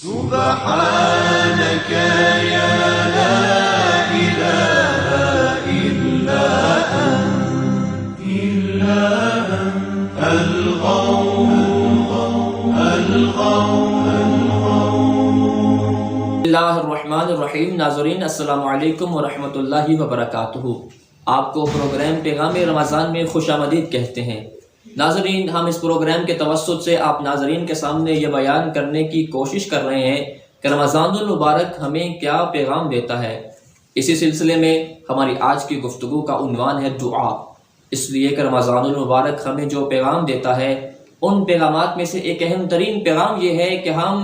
سبحانك يا لا إله إلا أنت اللہ الرحمن الرحیم۔ ناظرین السلام علیکم ورحمۃ اللہ وبرکاتہ۔ آپ کو پروگرام پیغام رمضان میں خوش آمدید کہتے ہیں۔ ناظرین، ہم اس پروگرام کے توسط سے آپ ناظرین کے سامنے یہ بیان کرنے کی کوشش کر رہے ہیں کہ رمضان المبارک ہمیں کیا پیغام دیتا ہے۔ اسی سلسلے میں ہماری آج کی گفتگو کا عنوان ہے دعا، اس لیے کہ رمضان المبارک ہمیں جو پیغام دیتا ہے ان پیغامات میں سے ایک اہم ترین پیغام یہ ہے کہ ہم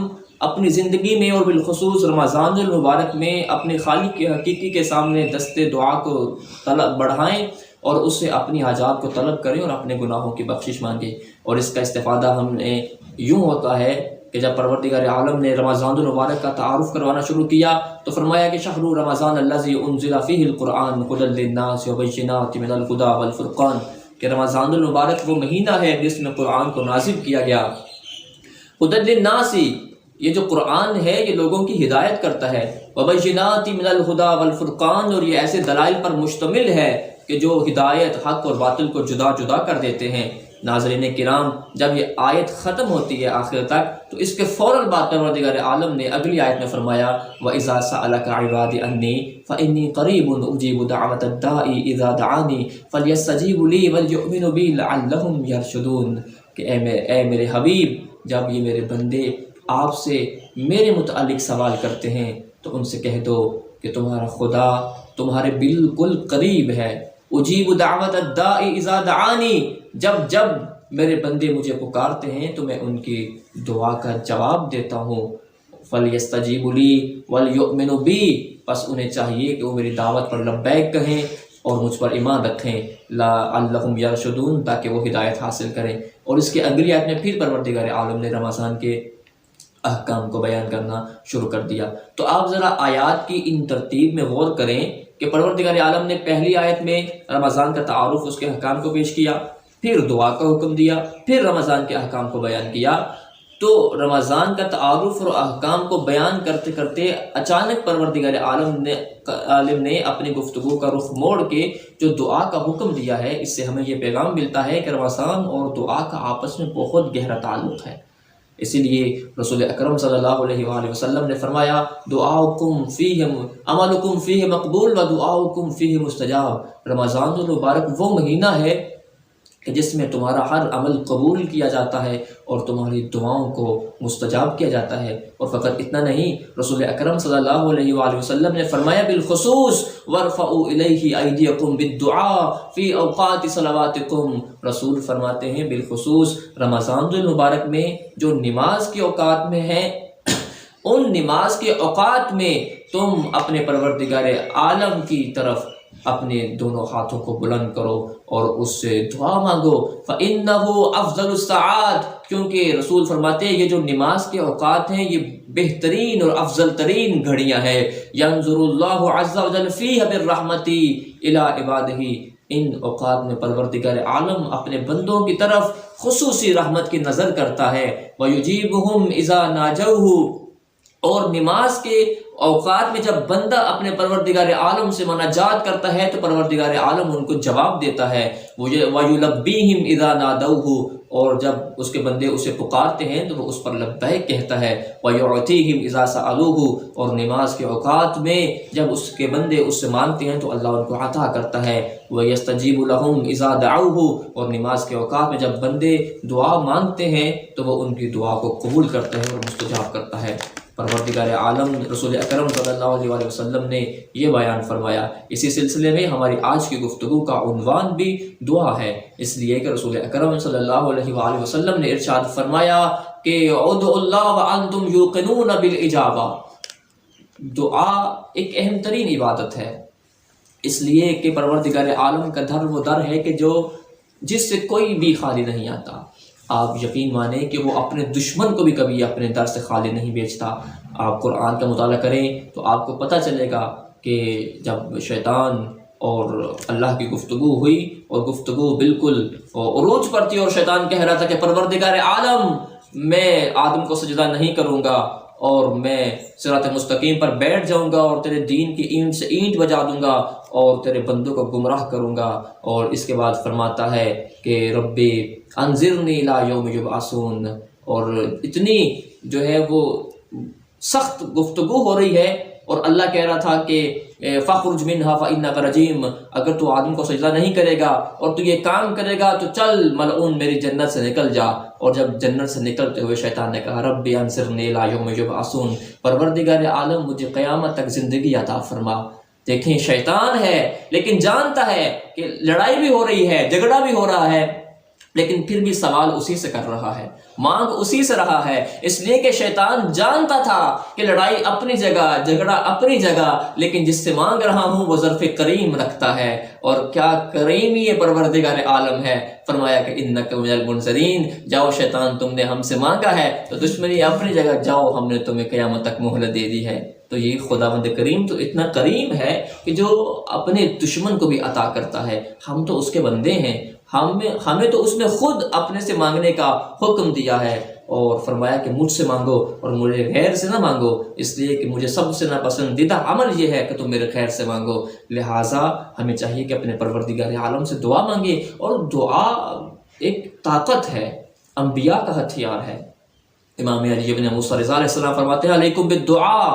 اپنی زندگی میں اور بالخصوص رمضان المبارک میں اپنے خالق کے حقیقی کے سامنے دست دعا کو طلب بڑھائیں اور اس سے اپنی حاجات کو طلب کریں اور اپنے گناہوں کی بخشش مانگیں۔ اور اس کا استفادہ ہم نے یوں ہوتا ہے کہ جب پروردگار عالم نے رمضان المبارک کا تعارف کروانا شروع کیا تو فرمایا کہ شہر رمضان الذی انزل فیہ القرآن ھدی للناس وبینات من الھدی والفرقان، کہ رمضان المبارک وہ مہینہ ہے جس میں قرآن کو نازل کیا گیا۔ ھدی للناس، یہ جو قرآن ہے یہ لوگوں کی ہدایت کرتا ہے، وبینات من الھدی والفرقان، اور یہ ایسے دلائل پر مشتمل ہے کہ جو ہدایت حق اور باطل کو جدا جدا کر دیتے ہیں۔ ناظرین کرام، جب یہ آیت ختم ہوتی ہے آخر تک تو اس کے فوراً بعد پروردگار عالم نے اگلی آیت میں فرمایا وَإِذَا سَأَلَكَ عِبَادِي عَنِّي فَإِنِّي قَرِيبٌ أُجِيبُ دَعْوَةَ الدَّاعِ إِذَا دَعَانِي فَلْيَسْتَجِيبُوا لِي وَلْيُؤْمِنُوا بِي لَعَلَّهُمْ يَرْشُدُونَ، کہ اے میرے حبیب، جب یہ میرے بندے آپ سے میرے متعلق سوال کرتے ہیں تو ان سے کہہ دو کہ تمہارا خدا تمہارے بالکل قریب ہے۔ اجیب دعوت الداعی اذا دعانی، جب میرے بندے مجھے پکارتے ہیں تو میں ان کی دعا کا جواب دیتا ہوں۔ فَلْيَسْتَجِيبُوا لِي وَلْيُؤْمِنُوا بِي، پس انہیں چاہیے کہ وہ میری دعوت پر لبیک کہیں اور مجھ پر ایمان رکھیں، لَعَلَّهُمْ يَرْشُدُونَ، تاکہ وہ ہدایت حاصل کریں۔ اور اس کے اگلی آیت میں پھر پروردگار عالم نے رمضان کے احکام کو بیان کرنا شروع کر دیا۔ تو آپ ذرا آیات کی ان ترتیب میں غور کریں کہ پروردگار عالم نے پہلی آیت میں رمضان کا تعارف، اس کے احکام کو پیش کیا، پھر دعا کا حکم دیا، پھر رمضان کے احکام کو بیان کیا۔ تو رمضان کا تعارف اور احکام کو بیان کرتے کرتے اچانک پروردگار عالم نے اپنی گفتگو کا رخ موڑ کے جو دعا کا حکم دیا ہے، اس سے ہمیں یہ پیغام ملتا ہے کہ رمضان اور دعا کا آپس میں بہت گہرا تعلق ہے۔ اسی لیے رسول اکرم صلی اللہ علیہ وآلہ وسلم نے فرمایا دعاؤکم فیہ عملکم فیہ مقبول و دعاؤکم فیہ مستجاب۔ رمضان المبارک وہ مہینہ ہے کہ جس میں تمہارا ہر عمل قبول کیا جاتا ہے اور تمہاری دعاؤں کو مستجاب کیا جاتا ہے۔ اور فقط اتنا نہیں، رسول اکرم صلی اللہ علیہ وآلہ وسلم نے فرمایا بالخصوص وَارْفَعُوا إِلَيْهِ أَيْدِيَكُمْ بِالدُّعَاءِ فِي أَوْقَاتِ صَلَوَاتِكُمْ، رسول فرماتے ہیں بالخصوص رمضان المبارک میں جو نماز کے اوقات میں ہیں، ان نماز کے اوقات میں تم اپنے پروردگار عالم کی طرف اپنے دونوں ہاتھوں کو بلند کرو اور اس سے دعا مانگو۔ فَإِنَّهُ أَفْضَلُ السَّاعَاتِ، کیونکہ رسول فرماتے ہیں یہ جو نماز کے اوقات ہیں یہ بہترین اور افضل ترین گھڑیاں ہیں۔ يَنظُرُ اللَّهُ عَزَّ وَجَلَّ فِيهَا بِالرَّحْمَةِ إِلَىٰ عِبَادِهِ، ان اوقات میں پروردگار عالم اپنے بندوں کی طرف خصوصی رحمت کی نظر کرتا ہے۔ وَيُجِيبُهُمْ إِذَا نَاجَوْهُ، اور نماز کے اوقات میں جب بندہ اپنے پروردگار عالم سے مناجات کرتا ہے تو پروردگار عالم ان کو جواب دیتا ہے۔ وَيُلَبِّيهِمْ إِذَا نَادَوْهُ، اور جب اس کے بندے اسے پکارتے ہیں تو وہ اس پر لبیک کہتا ہے۔ وَيُعْطِيهِمْ إِذَا سَأَلُوهُ، اور نماز کے اوقات میں جب اس کے بندے اس سے مانگتے ہیں تو اللہ ان کو عطا کرتا ہے۔ وَيَسْتَجِيبُ لَهُمْ إِذَا دَعَوْهُ، اور نماز کے اوقات میں جب بندے دعا مانگتے ہیں تو وہ ان کی دعا کو قبول کرتا ہے اور مستجاب کرتا ہے۔ پروردگار عالم رسول اکرم صلی اللہ علیہ وآلہ وسلم نے یہ بیان فرمایا۔ اسی سلسلے میں ہماری آج کی گفتگو کا عنوان بھی دعا ہے، اس لیے کہ رسول اکرم صلی اللہ علیہ وآلہ وسلم نے ارشاد فرمایا کہ ادعوا اللہ وانتم یوقنون بالاجابہ، دعا ایک اہم ترین عبادت ہے، اس لیے کہ پروردگار عالم کا در وہ در ہے کہ جس سے کوئی بھی خالی نہیں آتا۔ آپ یقین مانیں کہ وہ اپنے دشمن کو بھی کبھی اپنے در سے خالی نہیں بھیجتا۔ آپ قرآن کا مطالعہ کریں تو آپ کو پتہ چلے گا کہ جب شیطان اور اللہ کی گفتگو ہوئی اور گفتگو بالکل عروج پر تھی اور شیطان کہہ رہا تھا کہ پروردگار عالم میں آدم کو سجدہ نہیں کروں گا، اور میں صراط مستقیم پر بیٹھ جاؤں گا اور تیرے دین کی اینٹ سے اینٹ بجا دوں گا اور تیرے بندوں کو گمراہ کروں گا۔ اور اس کے بعد فرماتا ہے کہ ربی انذرنی الی یوم یبعثون، اور اتنی جو ہے وہ سخت گفتگو ہو رہی ہے، اور اللہ کہہ رہا تھا کہ فاخرج منہا فإنک رجیم، اگر تو آدم کو سجدہ نہیں کرے گا اور تو یہ کام کرے گا تو چل ملعون میری جنت سے نکل جا۔ اور جب جنت سے نکلتے ہوئے شیطان نے کہا ربی انصرنی الی یوم یبعثون، پروردگار عالم مجھے قیامت تک زندگی عطا فرما۔ دیکھیں شیطان ہے لیکن جانتا ہے کہ لڑائی بھی ہو رہی ہے، جھگڑا بھی ہو رہا ہے، لیکن پھر بھی سوال اسی سے کر رہا ہے، مانگ اسی سے رہا ہے، اس لیے کہ شیطان جانتا تھا کہ لڑائی اپنی جگہ، جھگڑا اپنی جگہ، لیکن جس سے مانگ رہا ہوں وہ ظرف کریم رکھتا ہے، اور کیا کریم یہ پروردگار عالم ہے۔ فرمایا کہ انک من المنذرین، جاؤ شیطان تم نے ہم سے مانگا ہے تو دشمنی اپنی جگہ، جاؤ ہم نے تمہیں قیامت تک مہلت دے دی ہے۔ تو یہ خداوند کریم تو اتنا کریم ہے کہ جو اپنے دشمن کو بھی عطا کرتا ہے۔ ہم تو اس کے بندے ہیں، ہمیں تو اس نے خود اپنے سے مانگنے کا حکم دیا ہے، اور فرمایا کہ مجھ سے مانگو اور مجھے غیر سے نہ مانگو، اس لیے کہ مجھے سب سے ناپسندیدہ عمل یہ ہے کہ تم میرے خیر سے مانگو۔ لہٰذا ہمیں چاہیے کہ اپنے پروردگار عالم سے دعا مانگے، اور دعا ایک طاقت ہے، انبیاء کا ہتھیار ہے۔ امام علی بن موسیٰ رضا علیہ السلام فرماتے ہیں علیکم بالدعاء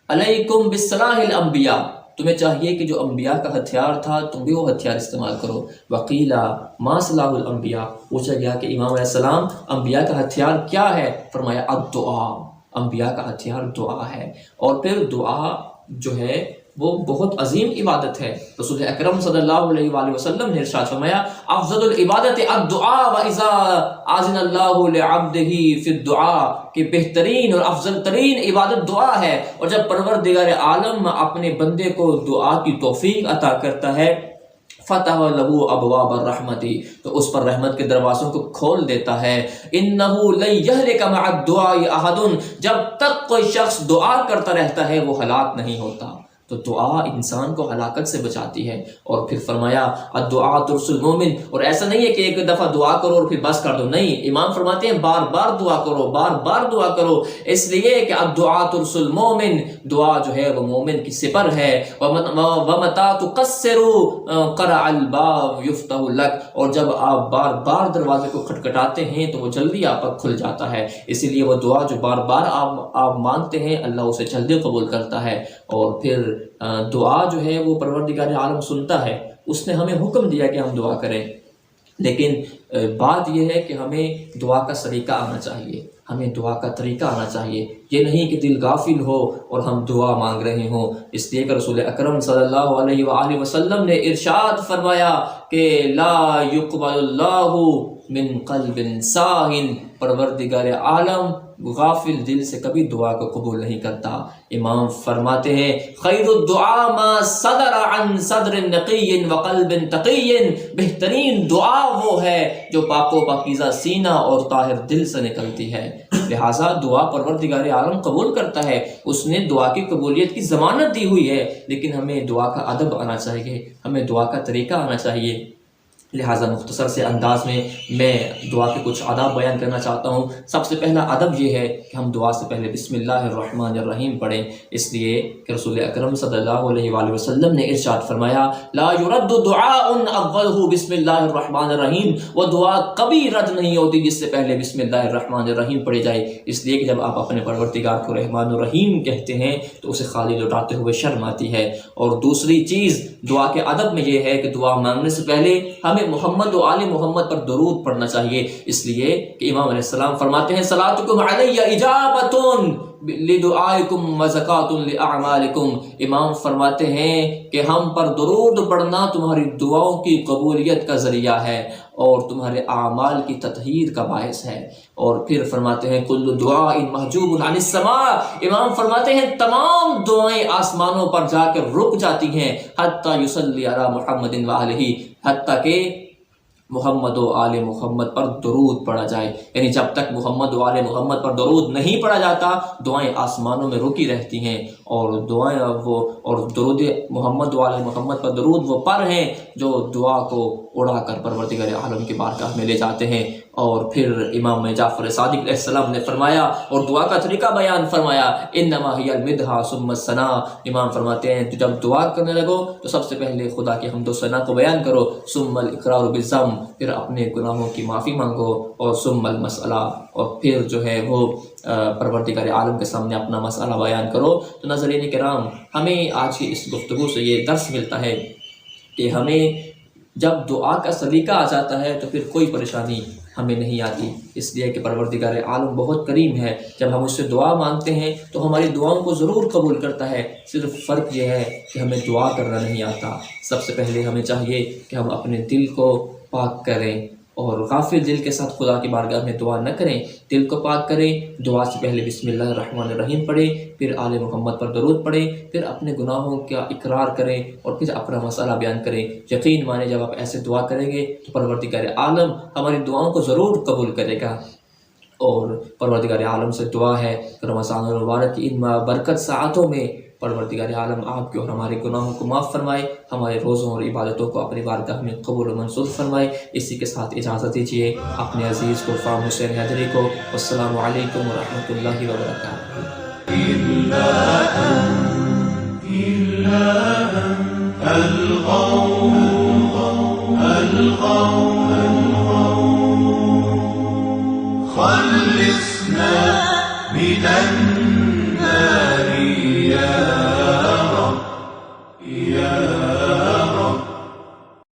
علیکم بالصلاح الانبیاء، تمہیں چاہیے کہ جو انبیاء کا ہتھیار تھا تم بھی وہ ہتھیار استعمال کرو۔ وقیلا ما صلاح الانبیاء، پوچھا گیا کہ امام علیہ السلام انبیاء کا ہتھیار کیا ہے؟ فرمایا الدعا، انبیاء کا ہتھیار دعا ہے۔ اور پھر دعا جو ہے وہ بہت عظیم عبادت ہے۔ رسول اکرم صلی اللہ علیہ وآلہ وسلم نے ارشاد فرمایا افضل العبادت الدعاء واذا اذن اللہ لعبدہ فی الدعاء، کہ بہترین اور افضل ترین عبادت دعا ہے، اور جب پروردگار عالم اپنے بندے کو دعا کی توفیق عطا کرتا ہے فتح لہ ابواب الرحمت، تو اس پر رحمت کے دروازوں کو کھول دیتا ہے۔ انہ لن یہلک مع الدعاء احد، جب تک کوئی شخص دعا کرتا رہتا ہے وہ ہلاک نہیں ہوتا۔ تو دعا انسان کو ہلاکت سے بچاتی ہے۔ اور پھر فرمایا الدعاء ترس المومن، اور ایسا نہیں ہے کہ ایک دفعہ دعا کرو اور پھر بس کر دو، نہیں، امام فرماتے ہیں بار بار دعا کرو، بار بار دعا کرو، اس لیے کہ الدعاء ترس المومن، دعا جو ہے وہ مومن کی سپر ہے۔ ومتا تقصر قرع الباب یفتح لک، اور جب آپ بار بار دروازے کو کھٹکھٹاتے ہیں تو وہ جلدی آپ پر کھل جاتا ہے، اسی لیے وہ دعا جو بار بار آپ مانگتے ہیں اللہ اسے جلدی قبول کرتا ہے۔ اور پھر دعا جو ہے وہ پروردگار عالم سنتا ہے، اس نے ہمیں حکم دیا کہ ہم دعا کریں، لیکن بات یہ ہے کہ ہمیں دعا کا سلیقہ آنا چاہیے، ہمیں دعا کا طریقہ آنا چاہیے، یہ نہیں کہ دل غافل ہو اور ہم دعا مانگ رہے ہوں۔ اس لیے کہ رسول اکرم صلی اللہ علیہ وآلہ وسلم نے ارشاد فرمایا کہ لا یقبل اللہ من قلب صاہن، پروردگار عالم غافل دل سے کبھی دعا کو قبول نہیں کرتا۔ امام فرماتے ہیں خیر الدعاء ما صدر عن صدر نقی وقلب تقی، بہترین دعا وہ ہے جو پاک و پاکیزہ سینہ اور طاہر دل سے نکلتی ہے۔ لہٰذا دعا پروردگار عالم قبول کرتا ہے، اس نے دعا کی قبولیت کی ضمانت دی ہوئی ہے، لیکن ہمیں دعا کا ادب آنا چاہیے، ہمیں دعا کا طریقہ آنا چاہیے۔ لہٰذا مختصر سے انداز میں دعا کے کچھ آداب بیان کرنا چاہتا ہوں۔ سب سے پہلا ادب یہ ہے کہ ہم دعا سے پہلے بسم اللہ الرحمن الرحیم پڑھیں، اس لیے کہ رسول اکرم صلی اللہ علیہ وآلہ وسلم نے ارشاد فرمایا لا يرد دعاء اولہ بسم اللہ الرحمن الرحیم، وہ دعا کبھی رد نہیں ہوتی جس سے پہلے بسم اللہ الرحمن الرحیم پڑھی جائے، اس لیے کہ جب آپ اپنے پروردگار کو رحمان الرحیم کہتے ہیں تو اسے خالی لوٹاتے ہوئے شرم آتی ہے۔ اور دوسری چیز دعا کے ادب میں یہ ہے کہ دعا مانگنے سے پہلے ہمیں محمد و آل محمد پر درود پڑھنا چاہیے، اس لیے کہ امام علیہ السلام فرماتے ہیں صلاتکم علی اجابۃ لدعائکم وزکاۃ لاعمالکم، امام فرماتے ہیں کہ ہم پر درود پڑھنا تمہاری دعاؤں کی قبولیت کا ذریعہ ہے اور تمہارے اعمال کی تطہیر کا باعث ہے۔ اور پھر فرماتے ہیں کل دعاء محجوب عن السماء، امام فرماتے ہیں تمام دعائیں آسمانوں پر جا کر رک جاتی ہیں حتی یصلی علی محمد وآلہ، حتیٰ کہ محمد و آل محمد پر درود پڑھا جائے، یعنی جب تک محمد و آل محمد پر درود نہیں پڑھا جاتا دعائیں آسمانوں میں رکی رہتی ہیں، اور دعائیں اور درود محمد و آل محمد پر درود وہ پر ہیں جو دعا کو اڑا کر پروردگار عالم کی بارگاہ میں لے جاتے ہیں۔ اور پھر امام جعفر صادق علیہ السلام نے فرمایا اور دعا کا طریقہ بیان فرمایا، انما ہی المدحہ ثم الثناء۔ امام فرماتے ہیں جب دعا کرنے لگو تو سب سے پہلے خدا کی حمد و ثنا کو بیان کرو، ثم الاقرار بالذنب، پھر اپنے گناہوں کی معافی مانگو، اور ثم المسئلہ، اور پھر جو ہے وہ پروردگار عالم کے سامنے اپنا مسئلہ بیان کرو۔ تو ناظرین کرام، ہمیں آج کی اس گفتگو سے یہ درس ملتا ہے کہ ہمیں جب دعا کا سلیقہ آ جاتا ہے تو پھر کوئی پریشانی ہمیں نہیں آتی، اس لیے کہ پروردگار عالم بہت کریم ہے۔ جب ہم اس سے دعا مانگتے ہیں تو ہماری دعاؤں کو ضرور قبول کرتا ہے، صرف فرق یہ ہے کہ ہمیں دعا کرنا نہیں آتا۔ سب سے پہلے ہمیں چاہیے کہ ہم اپنے دل کو پاک کریں اور غافل دل کے ساتھ خدا کی بارگاہ میں دعا نہ کریں، دل کو پاک کریں، دعا سے پہلے بسم اللہ الرحمن الرحیم پڑھیں، پھر آل محمد پر درود پڑھیں، پھر اپنے گناہوں کا اقرار کریں اور پھر اپنا مسئلہ بیان کریں۔ یقین مانیں جب آپ ایسے دعا کریں گے تو پروردگار عالم ہماری دعاؤں کو ضرور قبول کرے گا۔ اور پروردگار عالم سے دعا ہے کہ رمضان المبارک کی ان برکت ساعتوں میں پروردگار عالم آپ کے اور ہمارے گناہوں کو معاف فرمائے، ہمارے روزوں اور عبادتوں کو اپنی بارگاہ میں قبول و منظور فرمائے۔ اسی کے ساتھ اجازت دیجیے اپنے عزیز قرفام حسین حیدری کو۔ السلام علیکم ورحمۃ اللہ وبرکاتہ۔ خلصنا من النار يا